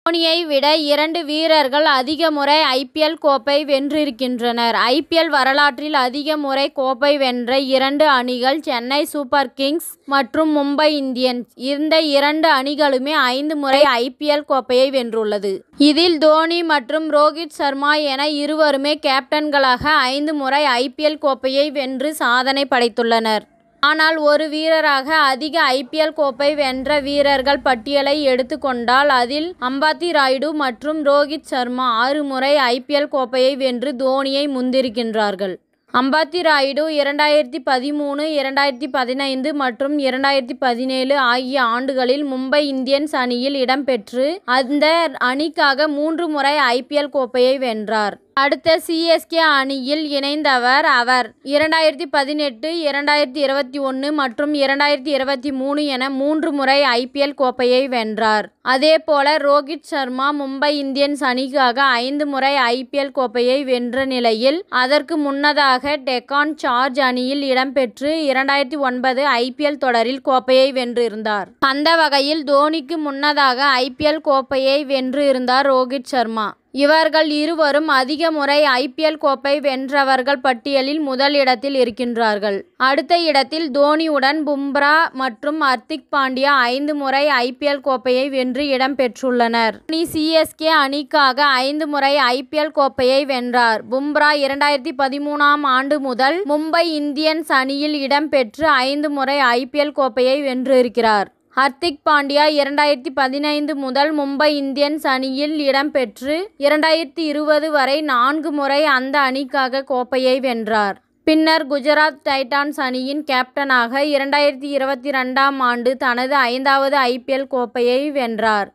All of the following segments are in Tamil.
தோனியை விட 2 வீரர்கள் அதிக முறை IPL கோப்பை வென்றிருக்கின்றனர். IPL வரலாற்றில் அதிக முறை கோப்பை வென்ற 2 அணிகள் சென்னை சூப்பர் கிங்ஸ் மற்றும் மும்பை இந்தியன்ஸ். இந்த 2 அணிகளுமே 5 முறை IPL கோப்பையை வென்றுள்ளது. இதில் தோனி மற்றும் ரோஹித் சர்மா என இருவருமே கேப்டன்களாக 5 முறை IPL கோப்பையை வென்று சாதனை படைத்துள்ளனர். ஆனால் ஒரு வீரராக அதிக IPL கோப்பை வென்ற வீரர்கள் பட்டியலை எடுத்துக்கொண்டால் அதில் அம்பாத்தி ராயுடு மற்றும் ரோஹித் சர்மா 6 முறை IPL கோப்பையை வென்று தோனியை முந்திருக்கின்றார்கள். அம்பாத்தி ராயுடு 2013, 2015 மற்றும் 2017 ஆகிய ஆண்டுகளில் மும்பை இந்தியன்ஸ் அணியில் இடம்பெற்று அந்த அணிக்காக 3 முறை IPL கோப்பையை வென்றார். அடுத்த CSK அணியில் இணைந்தவர் அவர். 2018, 2021 மற்றும் 2023 என 3 முறை IPL கோப்பையை வென்றார். அதேபோல ரோஹித் சர்மா மும்பை இந்தியன்ஸ் அணிக்காக 5 முறை IPL கோப்பையை வென்ற நிலையில் அதற்கு முன்னதாக டெக்கான் சார்ஜ் அணியில் இடம்பெற்று 2009 IPL தொடரில் கோப்பையை வென்றிருந்தார். அந்த வகையில் தோனிக்கு முன்னதாக IPL கோப்பையை வென்று இருந்தார் ரோஹித் சர்மா. இவர்கள் இருவரும் அதிக முறை IPL கோப்பை வென்றவர்கள் பட்டியலில் முதல் இடத்தில் இருக்கின்றார்கள். அடுத்த இடத்தில் தோனியுடன் பும்ரா மற்றும் ஹர்திக் பாண்டியா 5 முறை IPL கோப்பையை வென்று இடம்பெற்றுள்ளனர். தோனி CSK அணிக்காக 5 முறை IPL கோப்பையை வென்றார். பும்ரா 2013ஆம் ஆண்டு முதல் மும்பை இந்தியன்ஸ் அணியில் இடம்பெற்று 5 முறை IPL கோப்பையை வென்றிருக்கிறார். ஹர்திக் பாண்டியா 2015 முதல் மும்பை இந்தியன்ஸ் அணியில் இடம்பெற்று 2020 வரை 4 முறை அந்த அணிக்காக கோப்பையை வென்றார். பின்னர் குஜராத் டைட்டான்ஸ் அணியின் கேப்டனாக 2022ஆம் ஆண்டு தனது 5வது IPL கோப்பையை வென்றார்.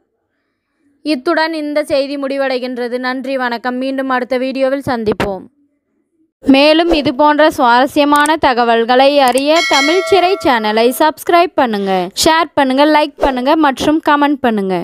இத்துடன் இந்த செய்தி முடிவடைகின்றது. நன்றி, வணக்கம். மீண்டும் அடுத்த வீடியோவில் சந்திப்போம். மேலும் இதுபோன்ற சுவாரஸ்யமான தகவல்களை அறிய தமிழ் சிறை சேனலை சப்ஸ்கிரைப் பண்ணுங்க, ஷேர் பண்ணுங்க, லைக் பண்ணுங்க மற்றும் கமெண்ட் பண்ணுங்க.